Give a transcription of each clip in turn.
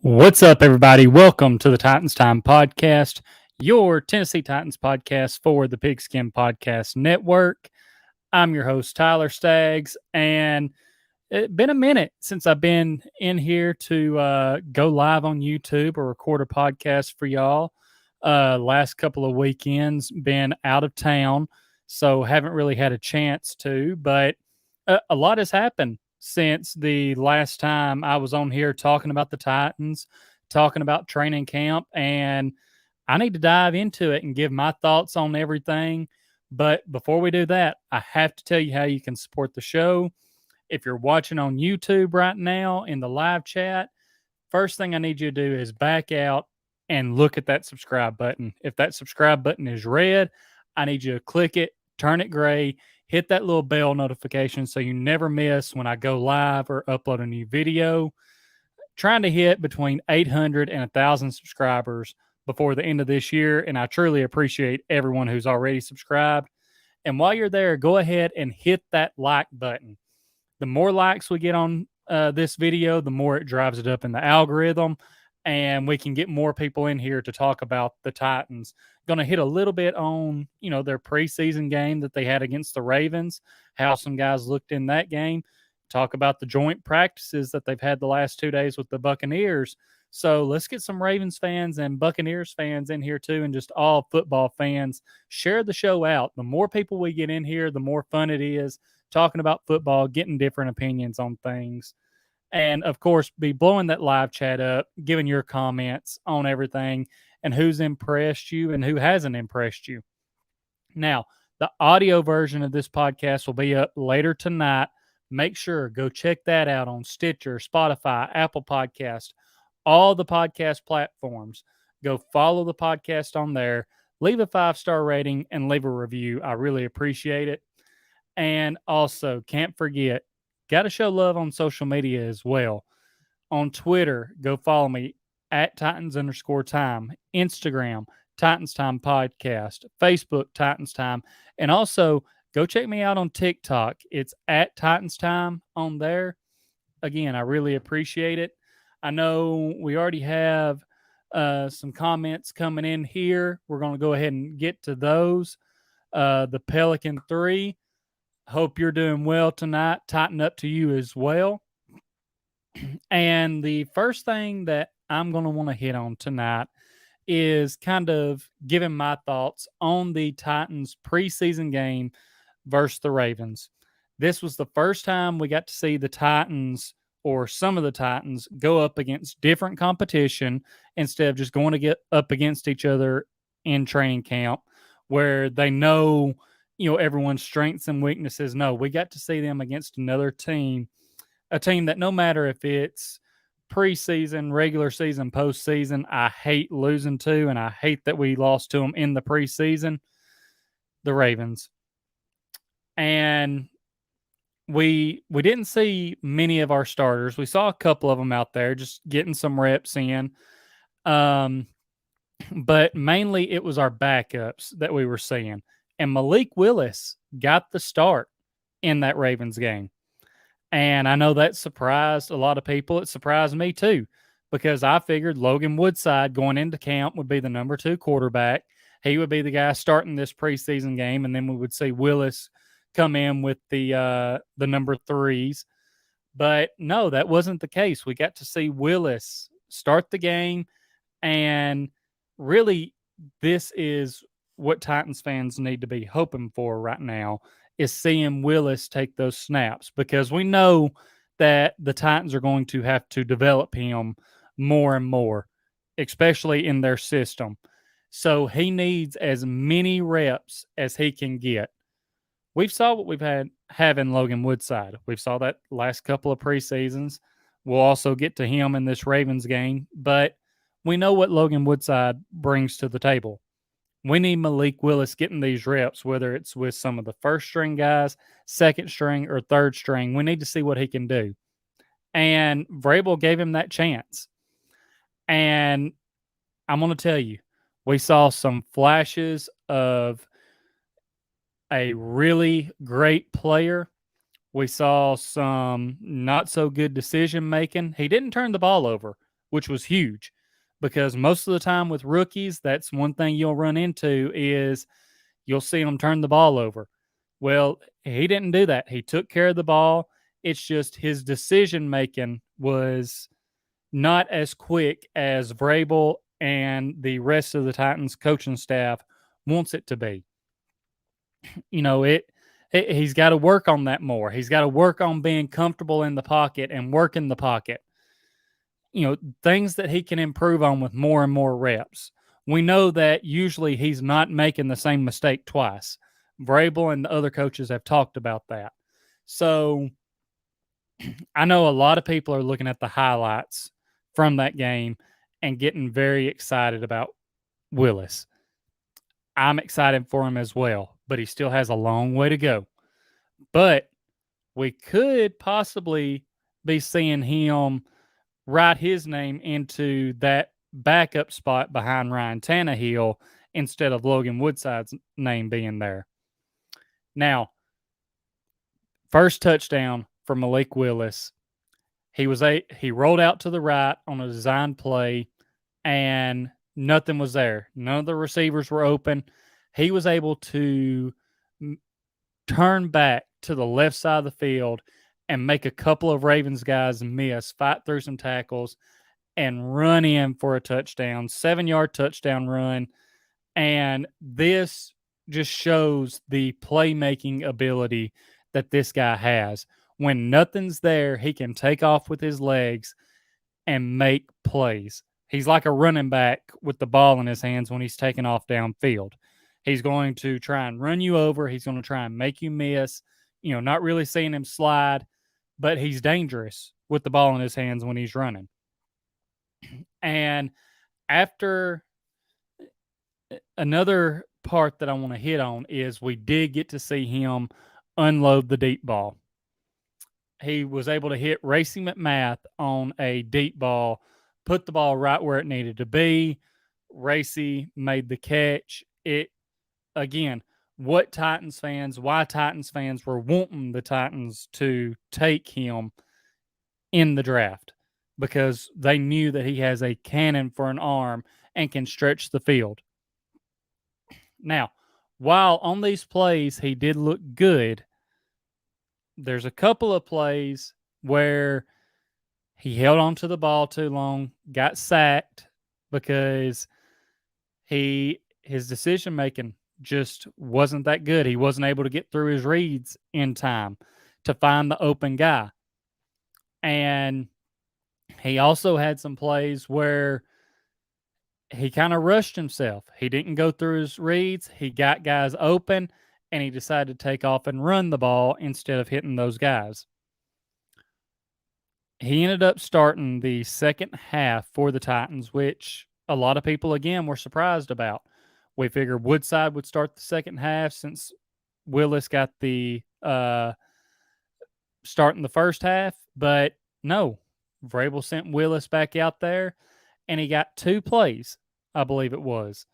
What's up, everybody? Welcome to the Titans Time Podcast, your Tennessee Titans podcast for the Pigskin Podcast Network. I'm your host, Tyler Staggs, and it's been a minute since I've been in here to go live on YouTube or record a podcast for y'all. Last couple of weekends, been out of town, so haven't really had a chance to, but a lot has happened since the last time I was on here talking about the Titans, talking about training camp, and I need to dive into it and give my thoughts on everything. But before we do that, I have to tell you how you can support the show. If you're watching on YouTube right now in the live chat, first thing I need you to do is back out and look at that subscribe button. If that subscribe button is red, I need you to click it, turn it gray, hit that little bell notification so you never miss when I go live or upload a new video. Trying to hit between 800 and 1,000 subscribers before the end of this year, and I truly appreciate everyone who's already subscribed. And while you're there, go ahead and hit that like button. The more likes we get on this video, the more it drives it up in the algorithm, and we can get more people in here to talk about the Titans. Going to hit a little bit on, their preseason game that they had against the Ravens, how some guys looked in that game, talk about the joint practices that they've had the last 2 days with the Buccaneers. So let's get some Ravens fans and Buccaneers fans in here too, and just all football fans. Share the show out. The more people we get in here, the more fun it is talking about football, getting different opinions on things. And of course, be blowing that live chat up, giving your comments on everything and who's impressed you and who hasn't impressed you. Now, the audio version of this podcast will be up later tonight. Make sure go check that out on Stitcher, Spotify, Apple Podcast, all the podcast platforms. Go follow the podcast on there. Leave a 5-star rating and leave a review. I really appreciate it. And also, can't forget, got to show love on social media as well. On Twitter, go follow me at Titans_time. Instagram, Titans Time Podcast. Facebook, Titans Time. And also, go check me out on TikTok. It's at Titans Time on there. Again, I really appreciate it. I know we already have some comments coming in here. We're going to go ahead and get to those. The Pelican 3. Hope you're doing well tonight. Tighten up to you as well. And the first thing that I'm going to want to hit on tonight is kind of giving my thoughts on the Titans preseason game versus the Ravens. This was the first time we got to see the Titans, or some of the Titans, go up against different competition instead of just going to get up against each other in training camp where they know everyone's strengths and weaknesses. No, we got to see them against another team, a team that no matter if it's preseason, regular season, postseason, I hate losing to, and I hate that we lost to them in the preseason, the Ravens. And we didn't see many of our starters. We saw a couple of them out there just getting some reps in. But mainly it was our backups that we were seeing. And Malik Willis got the start in that Ravens game. And I know that surprised a lot of people. It surprised me too, because I figured Logan Woodside going into camp would be the number 2 quarterback. He would be the guy starting this preseason game, and then we would see Willis come in with the number 3s. But no, that wasn't the case. We got to see Willis start the game, and really this is what Titans fans need to be hoping for right now, is seeing Willis take those snaps, because we know that the Titans are going to have to develop him more and more, especially in their system. So he needs as many reps as he can get. We've saw what we've have in Logan Woodside. We've saw that last couple of preseasons. We'll also get to him in this Ravens game, but we know what Logan Woodside brings to the table. We need Malik Willis getting these reps, whether it's with some of the first string guys, second string, or third string. We need to see what he can do. And Vrabel gave him that chance. And I'm going to tell you, we saw some flashes of a really great player. We saw some not so good decision making. He didn't turn the ball over. which was huge because most of the time with rookies, that's one thing you'll run into is you'll see them turn the ball over. Well, he didn't do that. He took care of the ball. It's just his decision making was not as quick as Vrabel and the rest of the Titans coaching staff wants it to be. He's got to work on that more. He's got to work on being comfortable in the pocket and work in the pocket. Things that he can improve on with more and more reps. We know that usually he's not making the same mistake twice. Vrabel and the other coaches have talked about that. So I know a lot of people are looking at the highlights from that game and getting very excited about Willis. I'm excited for him as well, but he still has a long way to go. But we could possibly be seeing him write his name into that backup spot behind Ryan Tannehill instead of Logan Woodside's name being there. Now, first touchdown for Malik Willis. He rolled out to the right on a design play, and nothing was there. None of the receivers were open. He was able to turn back to the left side of the field and make a couple of Ravens guys miss, fight through some tackles, and run in for a touchdown, 7-yard touchdown run. And this just shows the playmaking ability that this guy has. When nothing's there, he can take off with his legs and make plays. He's like a running back with the ball in his hands when he's taking off downfield. He's going to try and run you over. He's going to try and make you miss. Not really seeing him slide, but he's dangerous with the ball in his hands when he's running. And after another part that I want to hit on is we did get to see him unload the deep ball. He was able to hit Racing McMath on a deep ball, put the ball right where it needed to be. Racing made the catch. Again, why Titans fans were wanting the Titans to take him in the draft because they knew that he has a cannon for an arm and can stretch the field. Now, while on these plays he did look good, there's a couple of plays where he held on to the ball too long, got sacked because his decision making just wasn't that good. He wasn't able to get through his reads in time to find the open guy. And he also had some plays where he kind of rushed himself. He didn't go through his reads. He got guys open, and he decided to take off and run the ball instead of hitting those guys. He ended up starting the second half for the Titans, which a lot of people, again, were surprised about. We figured Woodside would start the second half since Willis got the start in the first half, but no. Vrabel sent Willis back out there, and he got 2 plays, I believe it was.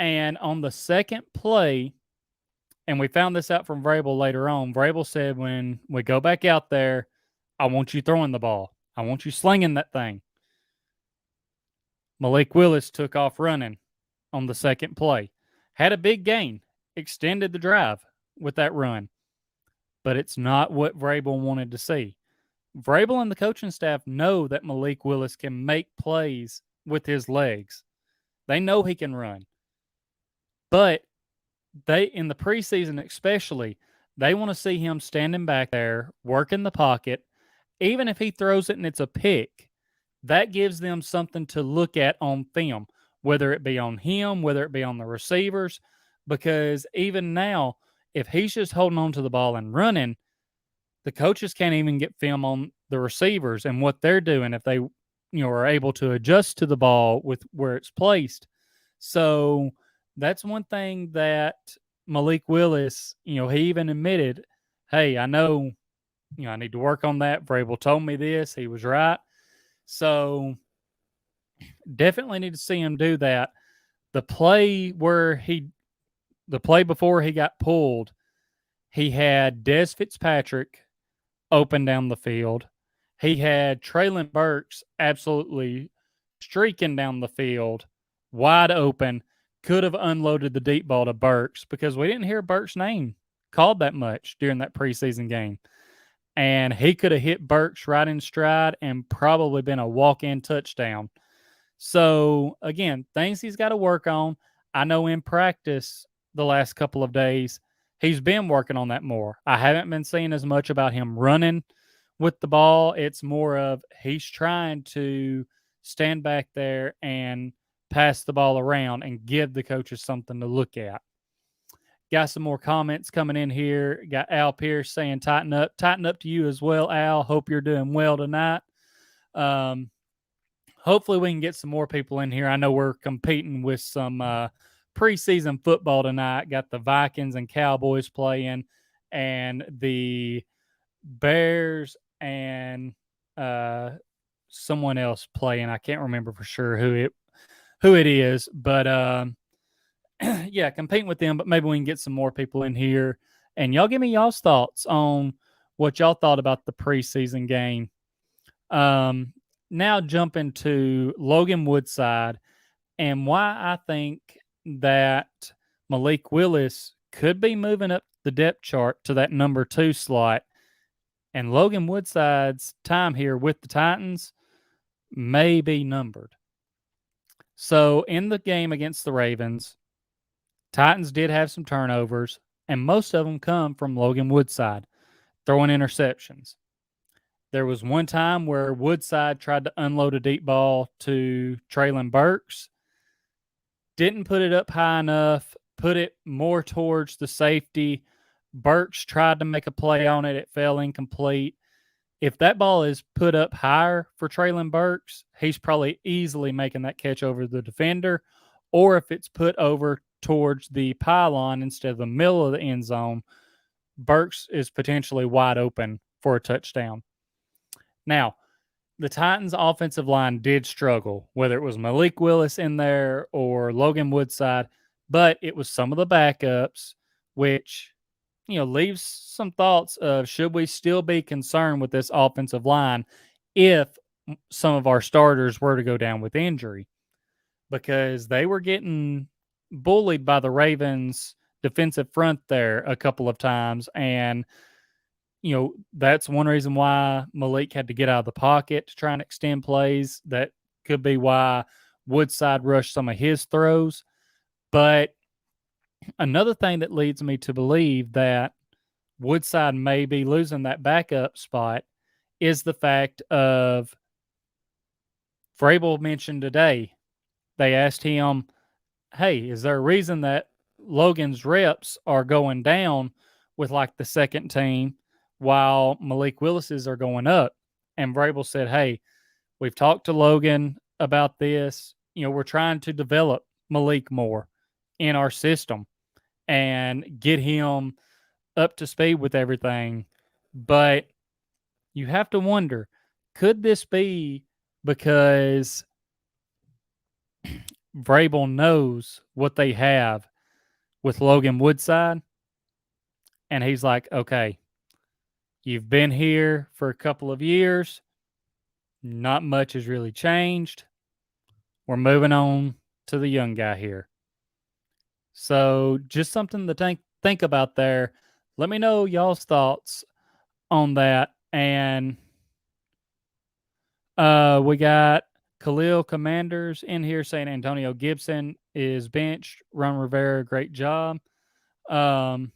And on the second play, and we found this out from Vrabel later on, Vrabel said, when we go back out there, I want you throwing the ball. I want you slinging that thing. Malik Willis took off running on the second play. Had a big gain, extended the drive with that run. But it's not what Vrabel wanted to see. Vrabel and the coaching staff know that Malik Willis can make plays with his legs. They know he can run. But in the preseason especially, they want to see him standing back there, working the pocket. Even if he throws it and it's a pick, that gives them something to look at on film, whether it be on him, whether it be on the receivers, because even now, if he's just holding on to the ball and running, the coaches can't even get film on the receivers and what they're doing if they, are able to adjust to the ball with where it's placed. So that's one thing that Malik Willis, he even admitted, hey, I know, I need to work on that. Vrabel told me this. He was right. So definitely need to see him do that. The play before he got pulled, he had Des Fitzpatrick open down the field. he had Traylon Burks absolutely streaking down the field, wide open, could have unloaded the deep ball to Burks because we didn't hear Burks' name called that much during that preseason game. And he could have hit Burks right in stride and probably been a walk-in touchdown. So, again, things he's got to work on. I know in practice the last couple of days, he's been working on that more. I haven't been seeing as much about him running with the ball. It's more of he's trying to stand back there and pass the ball around and give the coaches something to look at. Got some more comments coming in here. Got Al Pierce saying tighten up. Tighten up to you as well, Al. Hope you're doing well tonight. Hopefully we can get some more people in here. I know we're competing with some preseason football tonight. Got the Vikings and Cowboys playing, and the Bears and someone else playing. I can't remember for sure who it is, but yeah, competing with them. But maybe we can get some more people in here, and y'all give me y'all's thoughts on what y'all thought about the preseason game. Now jumping to Logan Woodside and why I think that Malik Willis could be moving up the depth chart to that number 2 slot. And Logan Woodside's time here with the Titans may be numbered. So in the game against the Ravens, Titans did have some turnovers, and most of them come from Logan Woodside throwing interceptions. There was one time where Woodside tried to unload a deep ball to Traylon Burks, didn't put it up high enough, put it more towards the safety. Burks tried to make a play on it. It fell incomplete. If that ball is put up higher for Traylon Burks, he's probably easily making that catch over the defender. Or if it's put over towards the pylon instead of the middle of the end zone, Burks is potentially wide open for a touchdown. Now, the Titans' offensive line did struggle, whether it was Malik Willis in there or Logan Woodside, but it was some of the backups, which, leaves some thoughts of should we still be concerned with this offensive line if some of our starters were to go down with injury, because they were getting bullied by the Ravens' defensive front there a couple of times, and that's one reason why Malik had to get out of the pocket to try and extend plays. That could be why Woodside rushed some of his throws. But another thing that leads me to believe that Woodside may be losing that backup spot is the fact of Vrabel mentioned today. They asked him, hey, is there a reason that Logan's reps are going down with like the second team while Malik Willis's are going up? And Vrabel said, hey, we've talked to Logan about this. We're trying to develop Malik more in our system and get him up to speed with everything. But you have to wonder, could this be because Vrabel knows what they have with Logan Woodside? And he's like, okay, you've been here for a couple of years. Not much has really changed. We're moving on to the young guy here. So just something to think about there. Let me know y'all's thoughts on that. And we got Khalil Commanders in here saying Antonio Gibson is benched. Ron Rivera, great job. And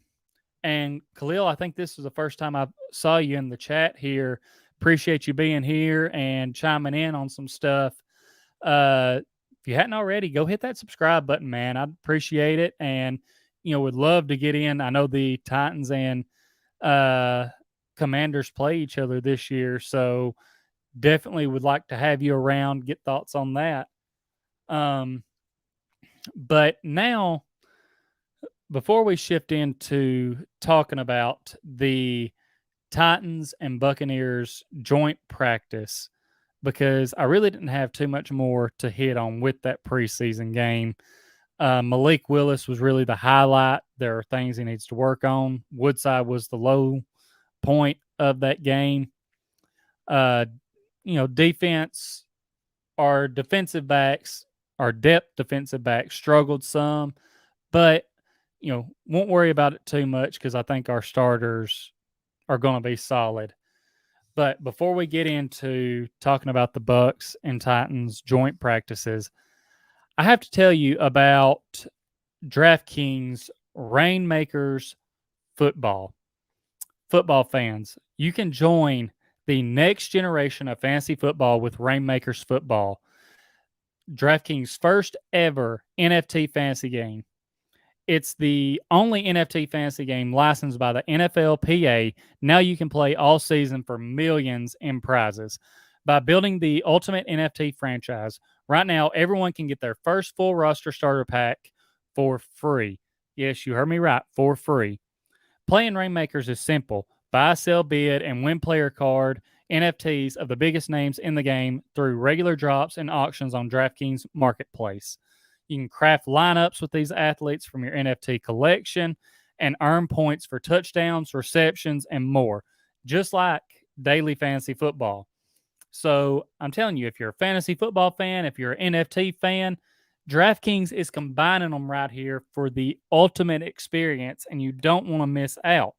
Khalil, I think this is the first time I saw you in the chat here. Appreciate you being here and chiming in on some stuff. If you hadn't already, go hit that subscribe button, man. I'd appreciate it. And, would love to get in. I know the Titans and Commanders play each other this year. So definitely would like to have you around, get thoughts on that. But now, before we shift into talking about the Titans and Buccaneers joint practice, because I really didn't have too much more to hit on with that preseason game. Malik Willis was really the highlight. There are things he needs to work on. Woodside was the low point of that game. Uh, defense, our defensive backs, our depth defensive backs struggled some, but won't worry about it too much because I think our starters are going to be solid. But before we get into talking about the Bucs and Titans joint practices, I have to tell you about DraftKings Rainmakers football. Football fans, you can join the next generation of fantasy football with Rainmakers football. DraftKings' first ever NFT fantasy game. It's the only NFT fantasy game licensed by the NFLPA. Now you can play all season for millions in prizes. By building the ultimate NFT franchise, right now everyone can get their first full roster starter pack for free. Yes, you heard me right, for free. Playing Rainmakers is simple. Buy, sell, bid, and win player card NFTs of the biggest names in the game through regular drops and auctions on DraftKings Marketplace. You can craft lineups with these athletes from your NFT collection and earn points for touchdowns, receptions, and more, just like daily fantasy football. So I'm telling you, if you're a fantasy football fan, if you're an NFT fan, DraftKings is combining them right here for the ultimate experience, and you don't want to miss out.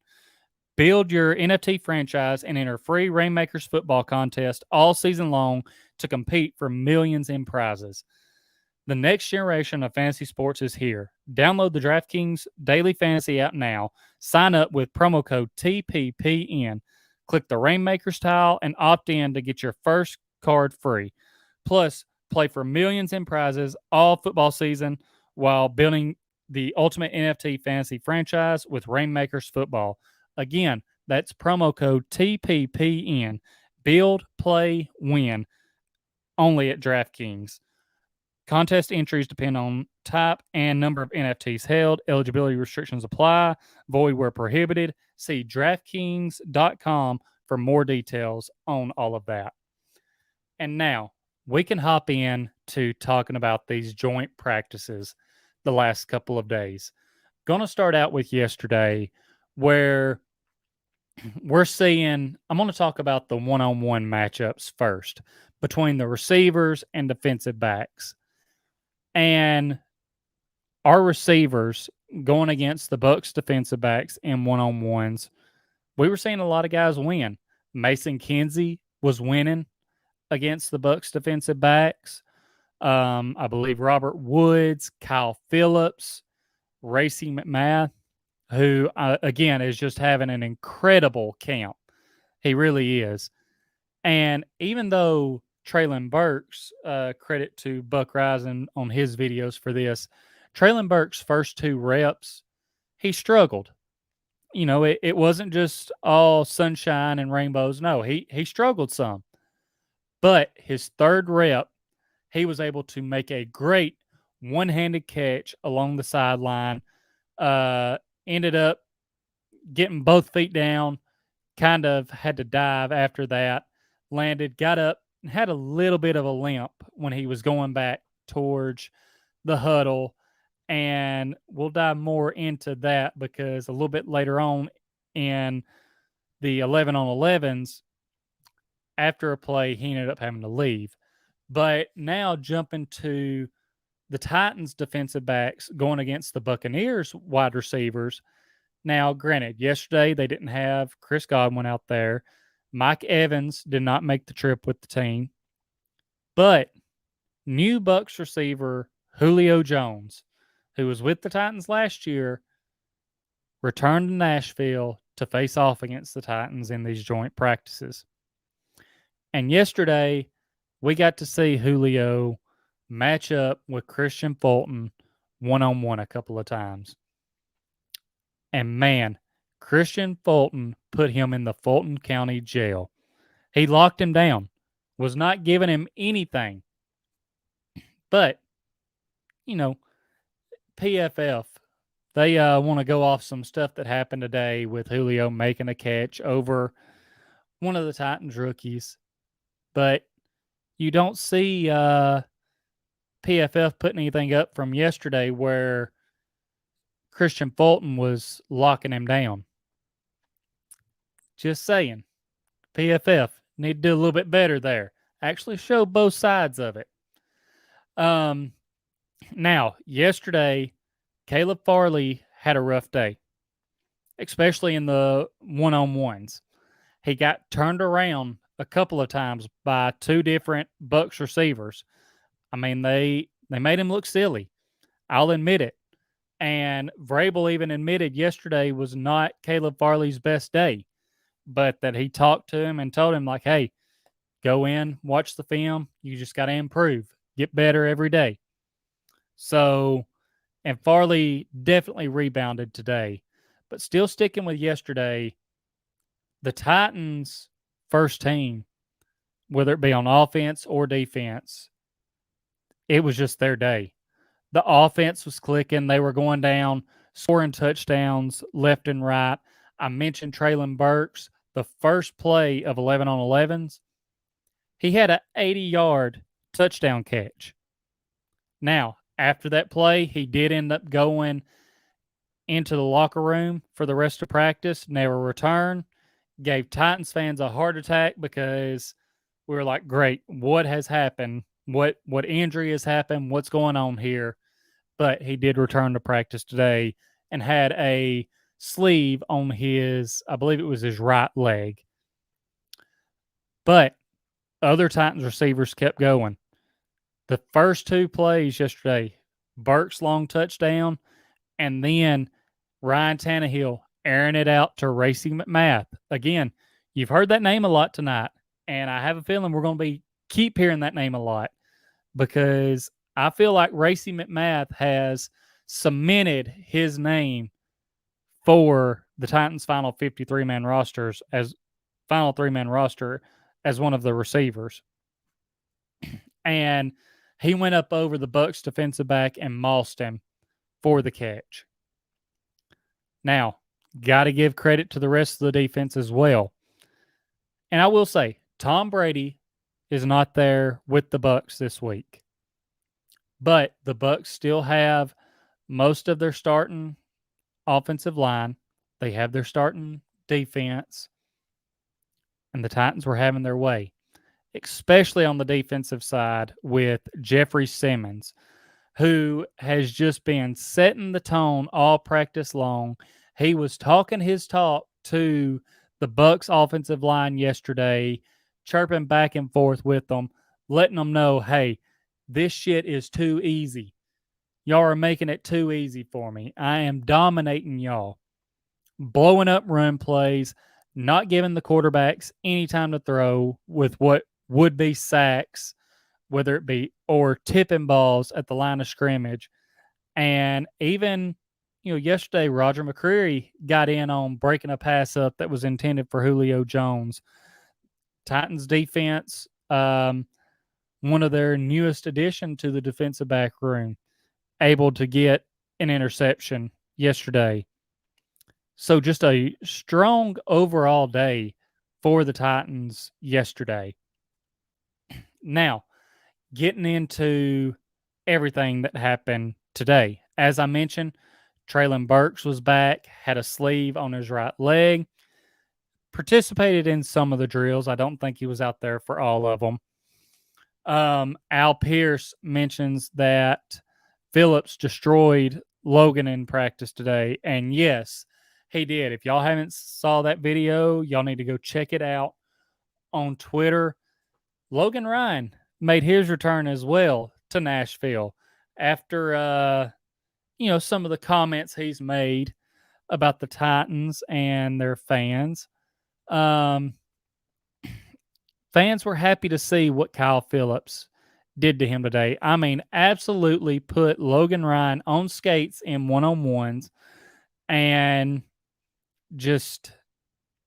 Build your NFT franchise and enter free Rainmakers football contest all season long to compete for millions in prizes. The next generation of fantasy sports is here. Download the DraftKings Daily Fantasy app now. Sign up with promo code TPPN. Click the Rainmakers tile and opt in to get your first card free. Plus, play for millions in prizes all football season while building the ultimate NFT fantasy franchise with Rainmakers football. Again, that's promo code TPPN. Build, play, win. Only at DraftKings. Contest entries depend on type and number of NFTs held. Eligibility restrictions apply. Void where prohibited. See DraftKings.com for more details on all of that. And now we can hop in to talking about these joint practices the last couple of days. Going to start out with yesterday, where we're seeing, I'm going to talk about the one-on-one matchups first between the receivers and defensive backs. And our receivers going against the Bucs defensive backs in one-on-ones, we were seeing a lot of guys win. Mason Kinsey was winning against the Bucs defensive backs. I believe Robert Woods, Kyle Phillips, Racey McMath, who, again, is just having an incredible camp. He really is. And even though Traylon Burks, credit to Buck Rising on his videos for this, Traylon Burks' first 2 reps, he struggled. It wasn't just all sunshine and rainbows. No, he struggled some. But his 3rd rep, he was able to make a great one-handed catch along the sideline. Ended up getting both feet down, kind of had to dive after that, landed, got up, and had a little bit of a limp when he was going back towards the huddle. And we'll dive more into that because a little bit later on in the 11 on 11s, after a play, he ended up having to leave. But now jumping to the Titans defensive backs going against the Buccaneers wide receivers. Now, granted, yesterday they didn't have Chris Godwin out there. Mike Evans did not make the trip with the team. But new Bucs receiver Julio Jones, who was with the Titans last year, returned to Nashville to face off against the Titans in these joint practices. And yesterday, we got to see Julio match up with Christian Fulton one-on-one a couple of times. And man, Christian Fulton put him in the Fulton County Jail. He locked him down, was not giving him anything. But, PFF, they want to go off some stuff that happened today with Julio making a catch over one of the Titans rookies. But you don't see PFF putting anything up from yesterday where Christian Fulton was locking him down. Just saying. PFF, Need to do a little bit better there. Actually show both sides of it. Now, yesterday, Caleb Farley had a rough day, especially in the one-on-ones. He got turned around a couple of times by two different Bucs receivers. I mean, they made him look silly. I'll admit it. And Vrabel even admitted yesterday was not Caleb Farley's best day, but that he talked to him and told him, like, hey, go in, watch the film. You just got to improve, get better every day. So, and Farley definitely rebounded today, but still sticking with yesterday, the Titans' first team, whether it be on offense or defense, it was just their day. The offense was clicking. They were going down, scoring touchdowns left and right. I mentioned Treylon Burks, the first play of 11 on 11s. He had an 80-yard touchdown catch. Now, after that play, he did end up going into the locker room for the rest of practice, never returned. Gave Titans fans a heart attack because we were like, great, what has happened? What injury has happened? What's going on here? But he did return to practice today and had a sleeve on his, I believe it was his right leg. But other Titans receivers kept going. The first two plays yesterday, Burks' long touchdown, and then Ryan Tannehill airing it out to Racey McMath. Again, you've heard that name a lot tonight, and I have a feeling we're going to keep hearing that name a lot because I feel like Racey McMath has cemented his name for the Titans' final 53-man rosters as final 3-man roster as one of the receivers. And he went up over the Bucs defensive back and mossed him for the catch. Now, got to give credit to the rest of the defense as well. And I will say, Tom Brady is not there with the Bucs this week. But the Bucs still have most of their starting offensive line. They have their starting defense. And the Titans were having their way, especially on the defensive side with Jeffrey Simmons, who has just been setting the tone all practice long. He was talking his talk to the Bucs offensive line yesterday, chirping back and forth with them, letting them know, hey, this shit is too easy. Y'all are making it too easy for me. I am dominating y'all. Blowing up run plays, not giving the quarterbacks any time to throw with what would be sacks, whether it be or tipping balls at the line of scrimmage. And even, yesterday Roger McCreary got in on breaking a pass up that was intended for Julio Jones. Titans defense, one of their newest addition to the defensive back room, able to get an interception yesterday. So just a strong overall day for the Titans yesterday. Now, getting into everything that happened today. As I mentioned, Treylon Burks was back, had a sleeve on his right leg, participated in some of the drills. I don't think he was out there for all of them. Al Pierce mentions that Phillips destroyed Logan in practice today. And yes, he did. If y'all haven't saw that video, y'all need to go check it out on Twitter. Logan Ryan made his return as well to Nashville after, some of the comments he's made about the Titans and their fans. Fans were happy to see what Kyle Phillips did to him today. I mean, absolutely put Logan Ryan on skates in one-on-ones and just,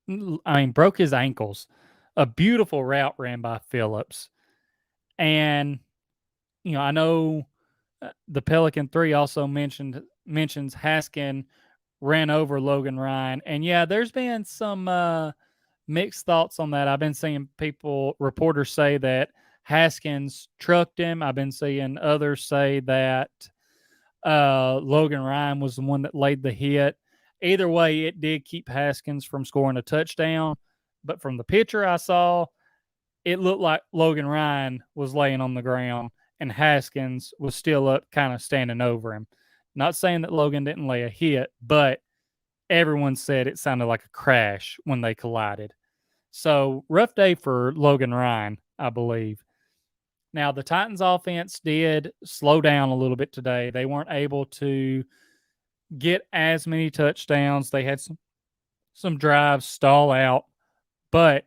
broke his ankles. A beautiful route ran by Phillips. And, I know the Pelican 3 also mentions Haskin ran over Logan Ryan. And, yeah, there's been some mixed thoughts on that. I've been seeing reporters say that Haskins trucked him. I've been seeing others say that Logan Ryan was the one that laid the hit. Either way, it did keep Haskins from scoring a touchdown. But from the picture I saw, it looked like Logan Ryan was laying on the ground and Haskins was still up, kind of standing over him. Not saying that Logan didn't lay a hit, but everyone said it sounded like a crash when they collided. So, rough day for Logan Ryan, I believe. Now, the Titans offense did slow down a little bit today. They weren't able to get as many touchdowns. They had some drives stall out, but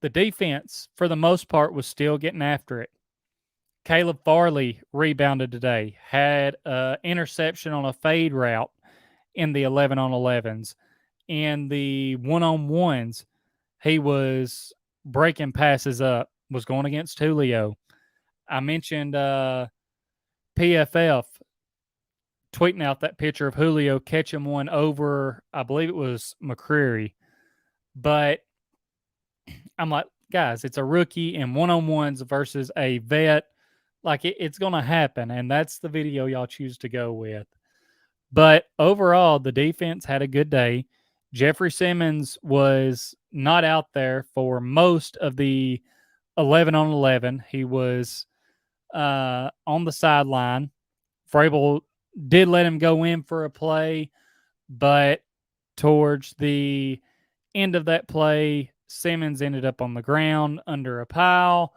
the defense, for the most part, was still getting after it. Caleb Farley rebounded today, had an interception on a fade route in the 11 on 11s. In the one on ones, he was breaking passes up, was going against Julio. I mentioned PFF tweeting out that picture of Julio catching one over, I believe it was McCreary. But I'm like, guys, it's a rookie in one on ones versus a vet. Like it's going to happen. And that's the video y'all choose to go with. But overall, the defense had a good day. Jeffrey Simmons was not out there for most of the 11 on 11. He was on the sideline. Vrabel did let him go in for a play, but towards the end of that play, Simmons ended up on the ground under a pile.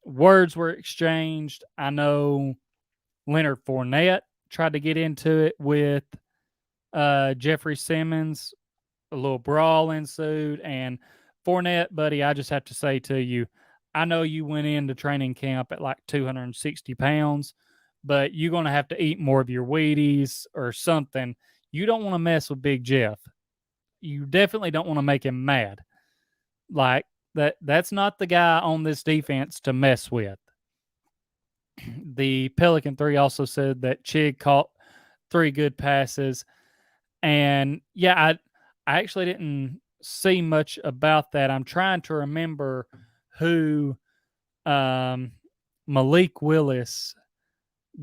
Words were exchanged. I know Leonard Fournette tried to get into it with Jeffrey Simmons. A little brawl ensued. And Fournette, buddy, I just have to say to you, I know you went into training camp at like 260 pounds, but you're going to have to eat more of your Wheaties or something. You don't want to mess with Big Jeff. You definitely don't want to make him mad. Like that's not the guy on this defense to mess with. The Pelican 3 also said that Chig caught 3 good passes. And yeah, I actually didn't see much about that. I'm trying to remember who Malik Willis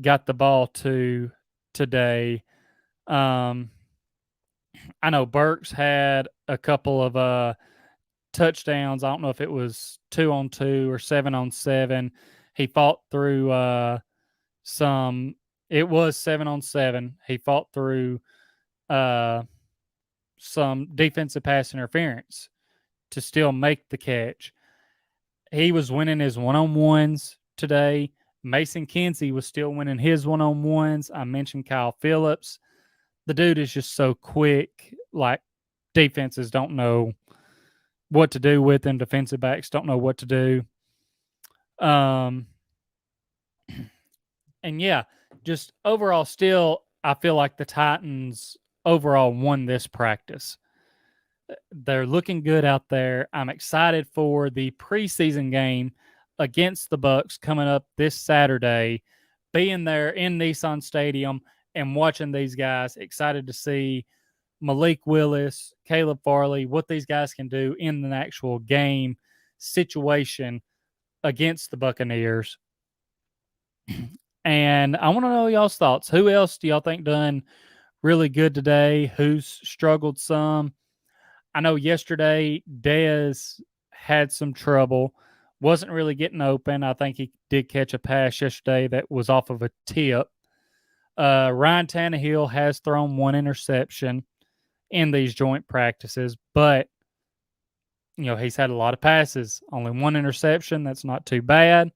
got the ball to today. I know Burks had a couple of touchdowns. I don't know if it was 2-on-2 or 7-on-7. He fought through some. It was 7-on-7. He fought through some defensive pass interference to still make the catch. He was winning his one-on-ones today. Mason Kinsey was still winning his one-on-ones. I mentioned Kyle Phillips. The dude is just so quick. Like, defenses don't know what to do with him. Defensive backs don't know what to do. And yeah, just overall, still, I feel like the Titans overall won this practice. They're looking good out there. I'm excited for the preseason game against the Bucs coming up this Saturday. Being there in Nissan Stadium and watching these guys. Excited to see Malik Willis, Caleb Farley, what these guys can do in an actual game situation against the Buccaneers. And I want to know y'all's thoughts. Who else do y'all think done really good today? Who's struggled some? I know yesterday Dez had some trouble, wasn't really getting open. I think he did catch a pass yesterday that was off of a tip. Ryan Tannehill has thrown 1 interception in these joint practices, but he's had a lot of passes. Only 1 interception. That's not too bad.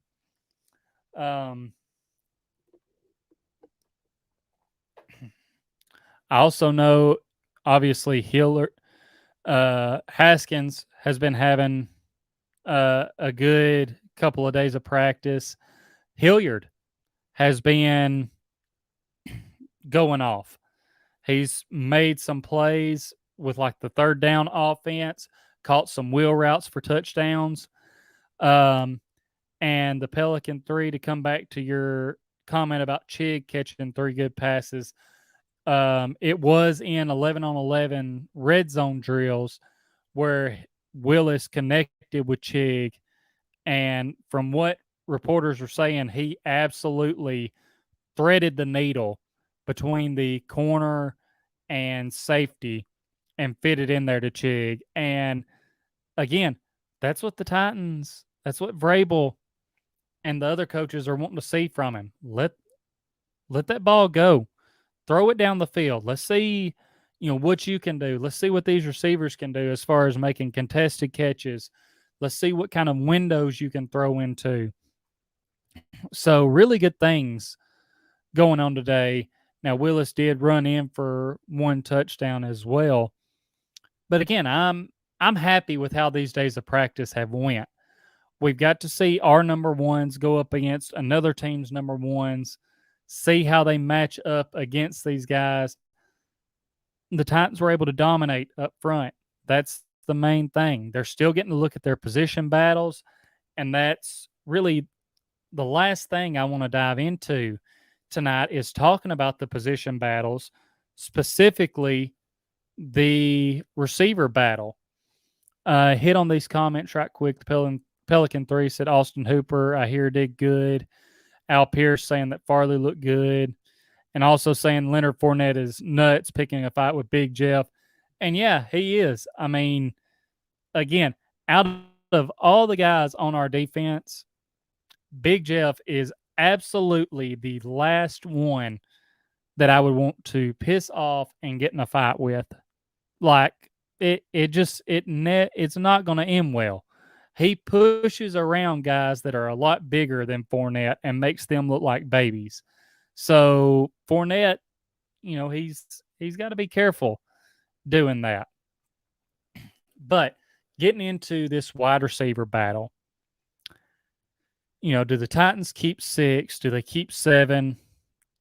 I also know, obviously, Haskins has been having a good couple of days of practice. Hilliard has been going off. He's made some plays with like the third down offense, caught some wheel routes for touchdowns. And the Pelican 3, to come back to your comment about Chig catching 3 good passes. It was in 11 on 11 red zone drills where Willis connected with Chig. And from what reporters were saying, he absolutely threaded the needle between the corner and safety and fit it in there to Chig. And again, That's what Vrabel and the other coaches are wanting to see from him. Let that ball go. Throw it down the field. Let's see, what you can do. Let's see what these receivers can do as far as making contested catches. Let's see what kind of windows you can throw into. So, really good things going on today. Now, Willis did run in for one touchdown as well. But again, I'm happy with how these days of practice have went. We've got to see our number ones go up against another team's number ones, see how they match up against these guys. The Titans were able to dominate up front. That's the main thing. They're still getting to look at their position battles, and that's really the last thing I want to dive into tonight is talking about the position battles, specifically the receiver battle. Hit on these comments right quick. The Pelican 3 said Austin Hooper, I hear, did good. Al Pierce saying that Farley looked good. And also saying Leonard Fournette is nuts picking a fight with Big Jeff. And yeah, he is. I mean, again, out of all the guys on our defense, Big Jeff is absolutely the last one that I would want to piss off and get in a fight with. Like, it's not going to end well. He pushes around guys that are a lot bigger than Fournette and makes them look like babies. So Fournette, he's got to be careful doing that. But getting into this wide receiver battle, do the Titans keep 6? Do they keep 7?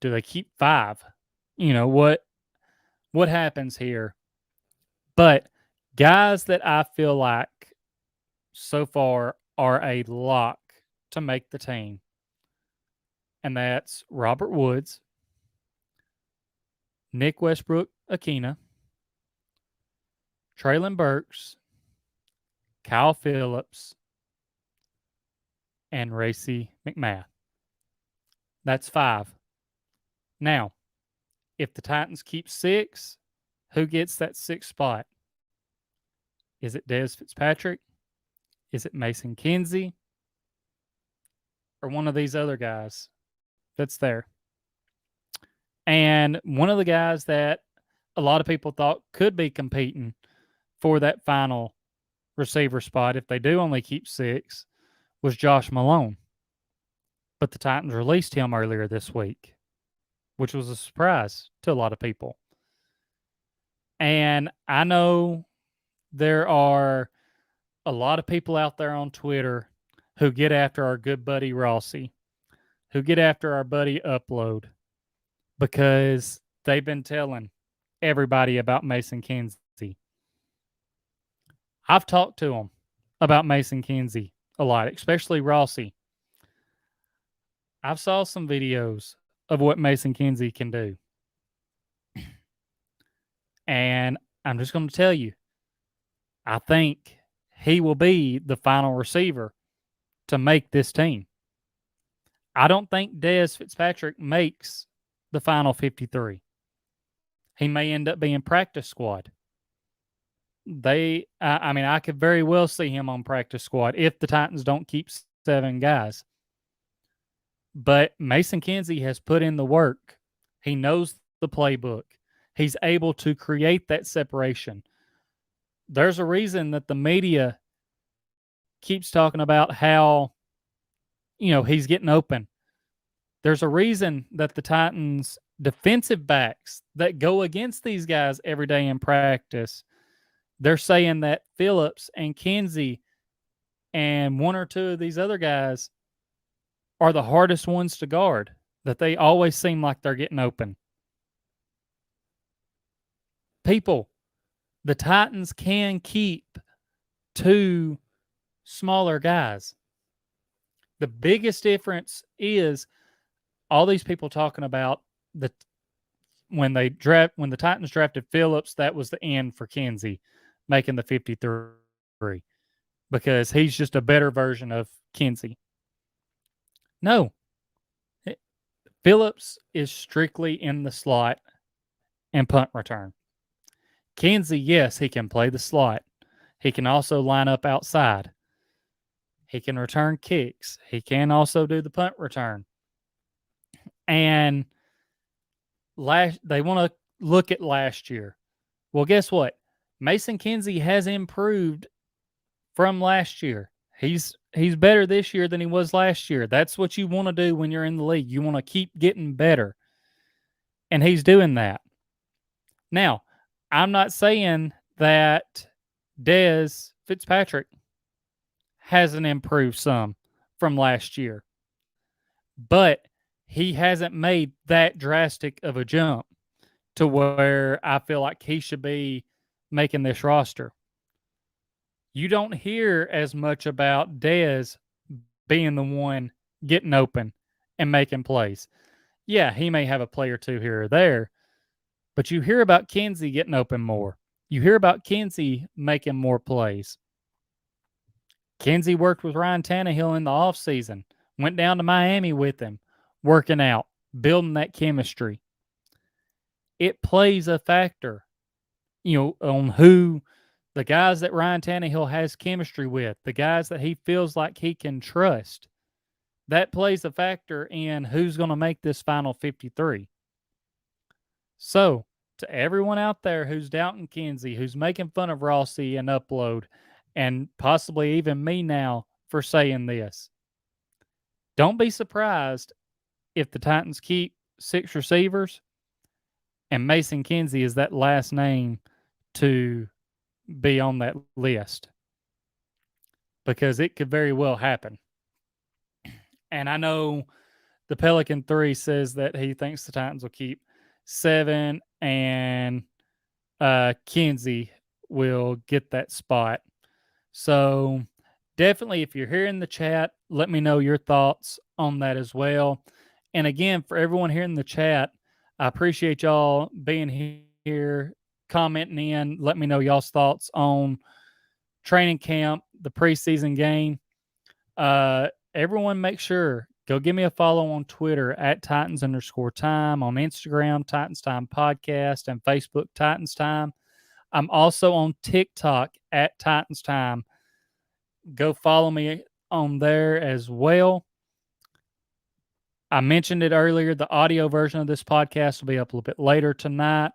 Do they keep 5? What happens here? But guys that I feel like so far are a lock to make the team, and that's Robert Woods, Nick Westbrook-Akina, Treylon Burks, Kyle Phillips, and Rossi McMath. That's 5. Now, if the Titans keep 6, who gets that 6th spot? Is it Dez Fitzpatrick? Is it Mason Kinsey? Or one of these other guys that's there? And one of the guys that a lot of people thought could be competing for that final receiver spot, if they do only keep 6, was Josh Malone. But the Titans released him earlier this week, which was a surprise to a lot of people. And I know there are a lot of people out there on Twitter who get after our good buddy Rossi, who get after our buddy Upload, because they've been telling everybody about Mason Kinsey. I've talked to them about Mason Kinsey a lot, especially Rossi. I've saw some videos of what Mason Kinsey can do. And I'm just going to tell you, I think he will be the final receiver to make this team. I don't think Dez Fitzpatrick makes the final 53. He may end up being practice squad. I could very well see him on practice squad if the Titans don't keep 7 guys. But Mason Kinsey has put in the work. He knows the playbook. He's able to create that separation. There's a reason that the media keeps talking about how, he's getting open. There's a reason that the Titans defensive backs that go against these guys every day in practice, they're saying that Phillips and Kinsey and one or two of these other guys are the hardest ones to guard, that they always seem like they're getting open. People, the Titans can keep 2 smaller guys. The biggest difference is all these people talking about when the Titans drafted Phillips, that was the end for Kinsey making the 53 because he's just a better version of Kinsey. No. Phillips is strictly in the slot and punt return. Kinsey, yes, he can play the slot. He can also line up outside. He can return kicks. He can also do the punt return. And they want to look at last year. Well, guess what? Mason Kinsey has improved from last year. He's better this year than he was last year. That's what you want to do when you're in the league. You want to keep getting better. And he's doing that. Now, I'm not saying that Dez Fitzpatrick hasn't improved some from last year, but he hasn't made that drastic of a jump to where I feel like he should be making this roster. You don't hear as much about Dez being the one getting open and making plays. Yeah, he may have a play or two here or there, but you hear about Kinsey getting open more. You hear about Kinsey making more plays. Kinsey worked with Ryan Tannehill in the offseason, went down to Miami with him, working out, building that chemistry. It plays a factor, on who the guys that Ryan Tannehill has chemistry with, the guys that he feels like he can trust. That plays a factor in who's going to make this final 53. So, to everyone out there who's doubting Kinsey, who's making fun of Rossi and Upload, and possibly even me now for saying this, don't be surprised if the Titans keep 6 receivers and Mason Kinsey is that last name to be on that list, because it could very well happen. And I know the Pelican 3 says that he thinks the Titans will keep 7 and Kinsey will get that spot. So definitely, if you're here in the chat, let me know your thoughts on that as well. And again, for everyone here in the chat, I appreciate y'all being here, commenting in. Let me know y'all's thoughts on training camp, the preseason game. Everyone make sure, go give me a follow on Twitter at Titans_time, on Instagram, Titans Time Podcast, and Facebook, Titans Time. I'm also on TikTok at Titans Time. Go follow me on there as well. I mentioned it earlier. The audio version of this podcast will be up a little bit later tonight.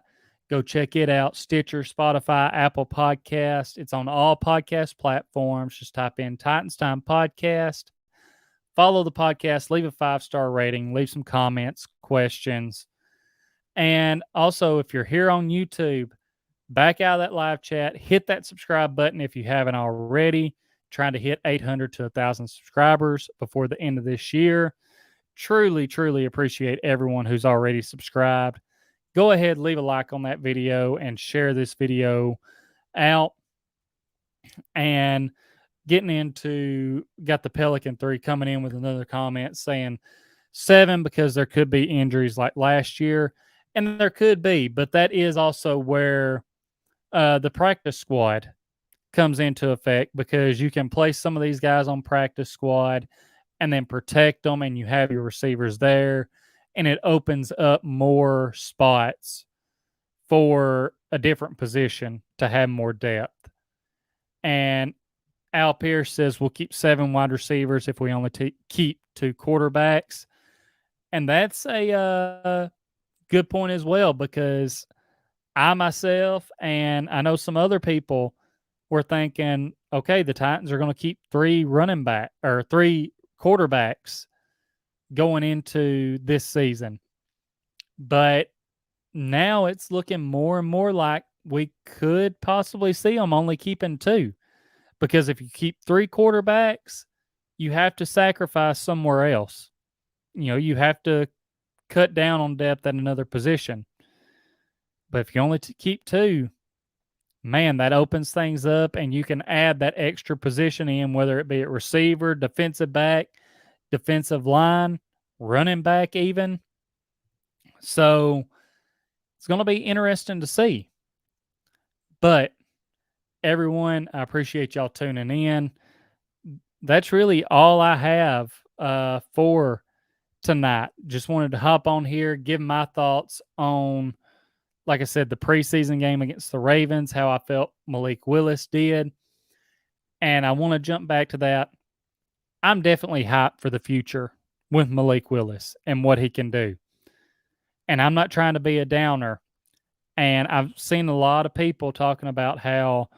Go check it out. Stitcher, Spotify, Apple Podcast. It's on all podcast platforms. Just type in Titans Time Podcast. Follow the podcast. Leave a 5-star rating. Leave some comments, questions. And also, if you're here on YouTube, back out of that live chat. Hit that subscribe button if you haven't already. Trying to hit 800 to 1,000 subscribers before the end of this year. Truly, truly appreciate everyone who's already subscribed. Go ahead, leave a like on that video and share this video out. And got the Pelican 3 coming in with another comment saying 7 because there could be injuries like last year. And there could be, but that is also where the practice squad comes into effect, because you can place some of these guys on practice squad and then protect them, and you have your receivers there, and it opens up more spots for a different position to have more depth. And Al Pierce says we'll keep 7 wide receivers if we only keep 2 quarterbacks. And that's a good point as well, because I myself, and I know some other people, were thinking, okay, the Titans are going to keep 3 quarterbacks going into this season. But now it's looking more and more like we could possibly see them only keeping 2. Because if you keep 3 quarterbacks, you have to sacrifice somewhere else. You have to cut down on depth at another position. But if you only keep 2, man, that opens things up, and you can add that extra position in, whether it be at receiver, defensive back, defensive line, running back even. So it's going to be interesting to see. But everyone, I appreciate y'all tuning in. That's really all I have for tonight. Just wanted to hop on here, give my thoughts on, like I said, the preseason game against the Ravens, how I felt Malik Willis did. And I want to jump back to that. I'm definitely hyped for the future with Malik Willis and what he can do. And I'm not trying to be a downer. And I've seen a lot of people talking about how,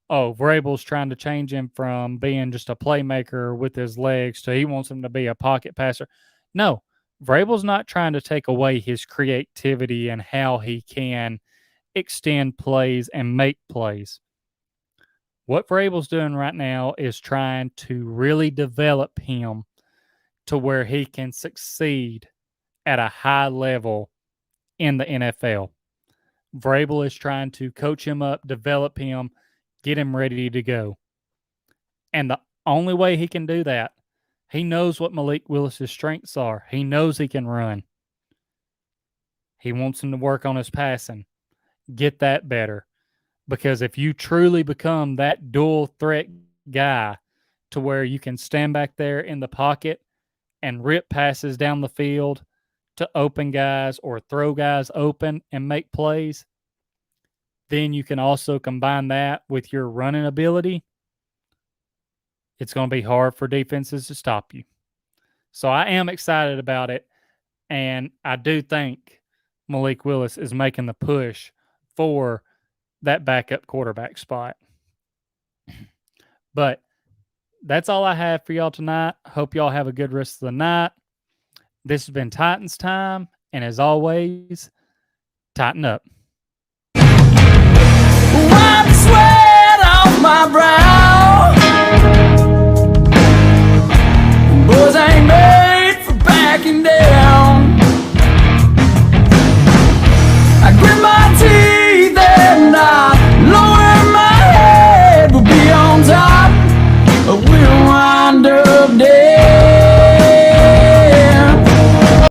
oh, Vrabel's trying to change him from being just a playmaker with his legs to he wants him to be a pocket passer. No, Vrabel's not trying to take away his creativity and how he can extend plays and make plays. What Vrabel's doing right now is trying to really develop him to where he can succeed at a high level in the NFL. Vrabel is trying to coach him up, develop him, get him ready to go. And the only way he can do that, he knows what Malik Willis's strengths are. He knows he can run. He wants him to work on his passing, get that better. Because if you truly become that dual threat guy to where you can stand back there in the pocket and rip passes down the field to open guys or throw guys open and make plays, then you can also combine that with your running ability. It's going to be hard for defenses to stop you. So I am excited about it. And I do think Malik Willis is making the push for that backup quarterback spot. But that's all I have for y'all tonight. Hope y'all have a good rest of the night. This has been Titans Time. And as always, tighten up.